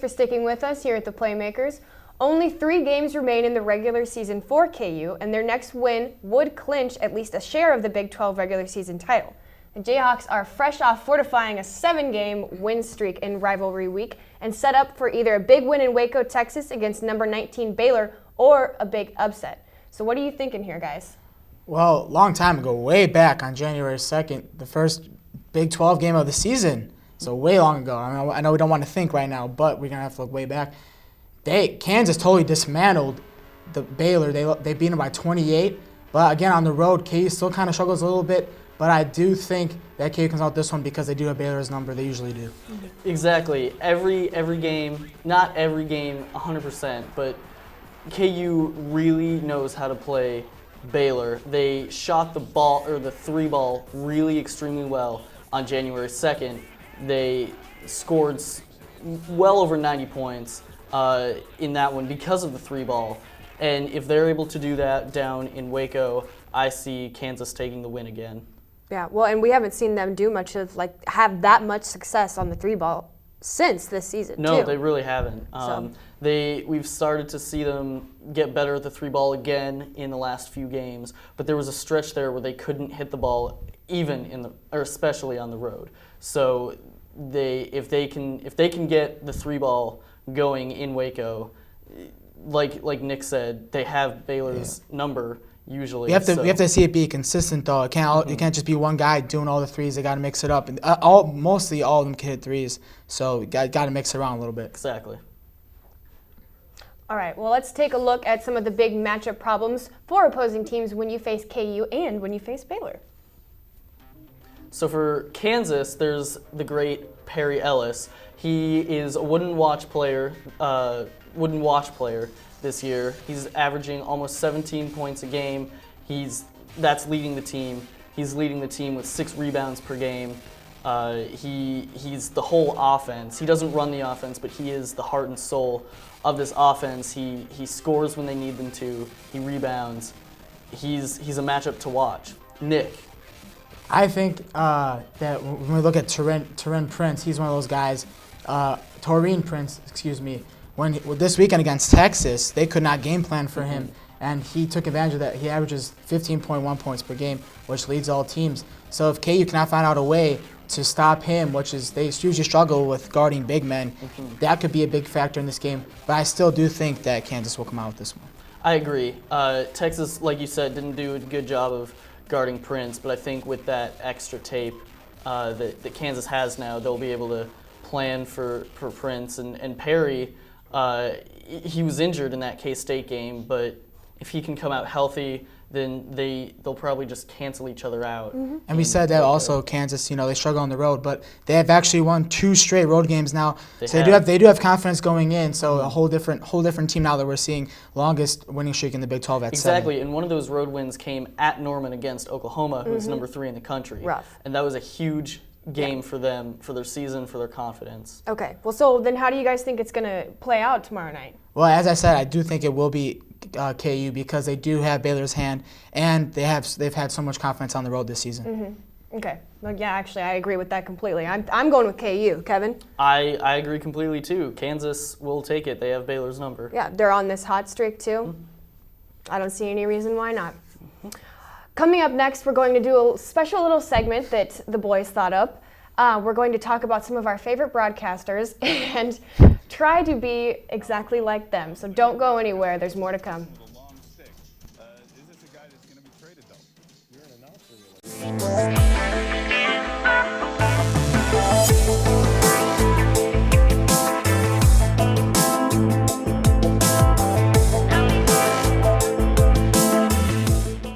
for sticking with us here at the Playmakers. Only 3 games remain in the regular season for KU, and their next win would clinch at least a share of the Big 12 regular season title. The Jayhawks are fresh off fortifying a 7-game win streak in rivalry week and set up for either a big win in Waco, Texas against number 19 Baylor or a big upset. So what are you thinking here, guys? Well, long time ago, way back on January 2nd, the first Big 12 game of the season. So way long ago. I know we don't want to think right now, but we're going to have to look way back. Kansas totally dismantled the Baylor. They beat them by 28. But again, on the road, KU still kind of struggles a little bit. But I do think that KU comes out this one because they do have Baylor's number. They usually do. Exactly. Every game, not every game 100%, but KU really knows how to play Baylor. They shot the ball, or the 3-ball, really extremely well on January 2nd. They scored well over 90 points in that one because of the 3-ball. And if they're able to do that down in Waco, I see Kansas taking the win again. Yeah, well, and we haven't seen them do much of, have that much success on the 3-ball since this season, No, too. they really haven't. We've started to see them get better at the 3-ball again in the last few games, but there was a stretch there where they couldn't hit the ball especially on the road. So if they can get the 3-ball going in Waco, like Nick said, they have Baylor's number. Usually, we have to see it be consistent though. It can't just be one guy doing all the threes. They got to mix it up, and mostly all of them can hit threes. So got to mix it around a little bit. Exactly. All right. Well, let's take a look at some of the big matchup problems for opposing teams when you face KU and when you face Baylor. So for Kansas, there's the great Perry Ellis. He is a wooden watch player this year. He's averaging almost 17 points a game. That's leading the team. He's leading the team with 6 rebounds per game. He's the whole offense. He doesn't run the offense, but he is the heart and soul of this offense. He scores when they need them to. He rebounds. He's a matchup to watch. Nick. I think that when we look at Taurean Prince, he's one of those guys. Taurean Prince, excuse me. This weekend against Texas, they could not game plan for him, and he took advantage of that. He averages 15.1 points per game, which leads all teams. So if KU cannot find out a way to stop him, which is they usually struggle with guarding big men, that could be a big factor in this game. But I still do think that Kansas will come out with this one. I agree. Texas, like you said, didn't do a good job of guarding Prince, but I think with that extra tape that Kansas has now, they'll be able to plan for Prince and Perry. He was injured in that K-State game, but if he can come out healthy, then they'll probably just cancel each other out. And we said that also Kansas, they struggle on the road, but they have actually won 2 straight road games now. They do have confidence going in. So a whole different team now that we're seeing longest winning streak in the Big 12 at 7. Exactly, and one of those road wins came at Norman against Oklahoma, who's number 3 in the country. Rough. And that was a huge game for them, for their season, for their confidence. Okay, well, so then how do you guys think it's going to play out tomorrow night? Well, as I said, I do think it will be KU because they do have Baylor's hand, and they've had so much confidence on the road this season. Okay, well, yeah, actually, I agree with that completely. I'm going with KU. Kevin? I agree completely, too. Kansas will take it. They have Baylor's number. Yeah, they're on this hot streak, too. I don't see any reason why not. Coming up next, we're going to do a special little segment that the boys thought up. We're going to talk about some of our favorite broadcasters and try to be exactly like them. So don't go anywhere. There's more to come. Is this a guy that's going to be traded, though? You're an announcer.